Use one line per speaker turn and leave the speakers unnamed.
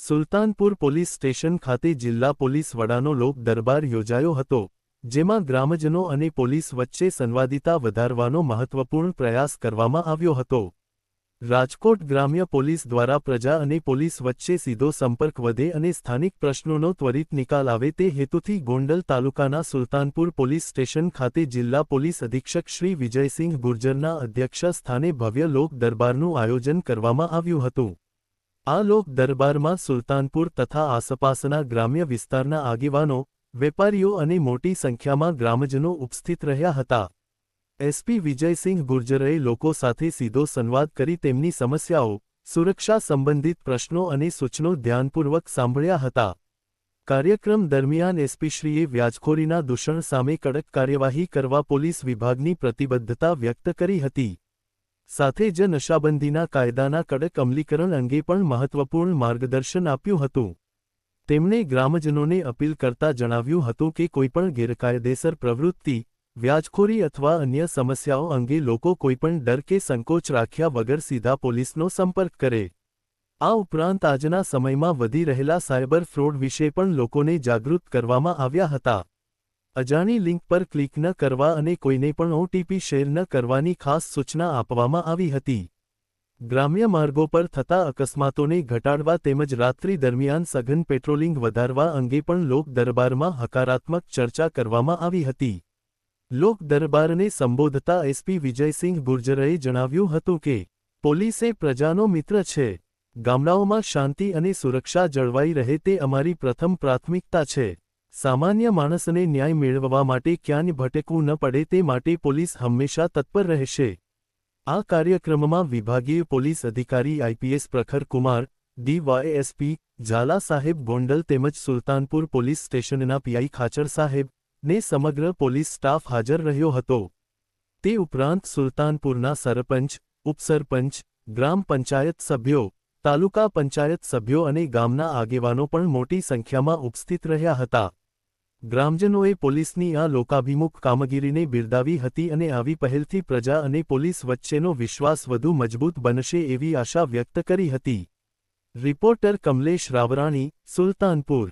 Sultanpur police station ખાતે જિલ્લા police વડાનો લોક દરબાર યોજાયો હતો, જેમાં ગ્રામજનો અને પોલીસ વચ્ચે સંવાદિતા વધારવાનો મહત્વપૂર્ણ પ્રયાસ કરવામાં આવ્યો હતો। રાજકોટ ગ્રામ્ય પોલીસ દ્વારા પ્રજા અને પોલીસ વચ્ચે સીધો સંપર્ક વધે અને સ્થાનિક પ્રશ્નોનો ત્વરિત નિકાલ આવે તે હેતુથી ગોંડલ તાલુકાના સુલતાનપુર પોલીસ સ્ટેશન ખાતે જિલ્લા પોલીસ અધિક્ષક શ્રી વિજયસિંહ ગુર્જરના અધ્યક્ષ સ્થાને ભવ્ય લોક દરબારનું આયોજન કરવામાં આવ્યું હતું। આ લોક દરબારમાં સુલતાનપુર તથા આસપાસના ગ્રામ્ય વિસ્તારના આગેવાનો, વેપારીઓ અને મોટી સંખ્યામાં ગ્રામજનો ઉપસ્થિત રહ્યા હતા। એસપી વિજયસિંહ ગુર્જરે લોકો સાથે સીધો સંવાદ કરી તેમની સમસ્યાઓ, સુરક્ષા સંબંધિત પ્રશ્નો અને સૂચનો ધ્યાનપૂર્વક સાંભળ્યા હતા। કાર્યક્રમ દરમિયાન એસપીશ્રીએ વ્યાજખોરીના દૂષણ સામે કડક કાર્યવાહી કરવા પોલીસ વિભાગની પ્રતિબદ્ધતા વ્યક્ત કરી હતી। સાથે જ નશાબંધીના કાયદાના કડક અમલીકરણ અંગે પણ મહત્વપૂર્ણ માર્ગદર્શન આપ્યું હતું। તેમણે ગ્રામજનોને અપીલ કરતા જણાવ્યું હતું કે કોઈપણ ગેરકાયદેસર પ્રવૃત્તિ, વ્યાજખોરી અથવા અન્ય સમસ્યાઓ અંગે લોકો કોઈપણ ડર કે સંકોચ રાખ્યા વગર સીધા પોલીસનો સંપર્ક કરે। આ ઉપરાંત આજના સમયમાં વધી રહેલા સાયબર ફ્રોડ વિશે પણ લોકોને જાગૃત કરવામાં આવ્યા હતા। અજાણી લિંક પર ક્લિક ન કરવા અને કોઈને પણ ઓટીપી શેર ન કરવાની ખાસ સૂચના આપવામાં આવી હતી। ગ્રામ્ય માર્ગો પર થતા અકસ્માતોને ઘટાડવા તેમજ રાત્રિ દરમિયાન સઘન પેટ્રોલિંગ વધારવા અંગે પણ લોક દરબારમાં હકારાત્મક ચર્ચા કરવામાં આવી હતી। લોક દરબારને સંબોધતા એસપી વિજયસિંહ ગુર્જરે જણાવ્યું હતું કે પોલીસ એ પ્રજાનો મિત્ર છે। ગામડાઓમાં શાંતિ અને સુરક્ષા જળવાઈ રહે તે અમારી પ્રથમ પ્રાથમિકતા છે। સામાન્ય માણસને ન્યાય મેળવવા માટે ક્યાંય ભટકવું ન પડે તે માટે પોલીસ હંમેશા તત્પર રહેશે। આ કાર્યક્રમમાં વિભાગીય પોલીસ અધિકારી આઈપીએસ પ્રખર કુમાર, ડીવાયએસપી, ઝાલા સાહેબ ગોંડલ તેમજ સુલતાનપુર પોલીસ સ્ટેશનના પીઆઈ ખાચર સાહેબ ને સમગ્ર પોલીસ સ્ટાફ હાજર રહ્યો હતો। તે ઉપરાંત સુલતાનપુરના સરપંચ, ઉપસરપંચ, ગ્રામ પંચાયત સભ્યો, તાલુકા પંચાયત સભ્યો અને ગામના આગેવાનો પણ મોટી સંખ્યામાં ઉપસ્થિત રહ્યા હતા। ગ્રામજનોએ પોલીસની આ લોકાભિમુખ કામગીરીને બિરદાવી હતી અને આવી પહેલથી પ્રજા અને પોલીસ વચ્ચેનો વિશ્વાસ વધુ મજબૂત બનશે એવી આશા વ્યક્ત કરી હતી। રિપોર્ટર કમલેશ રાવરાણી, સુલતાનપુર।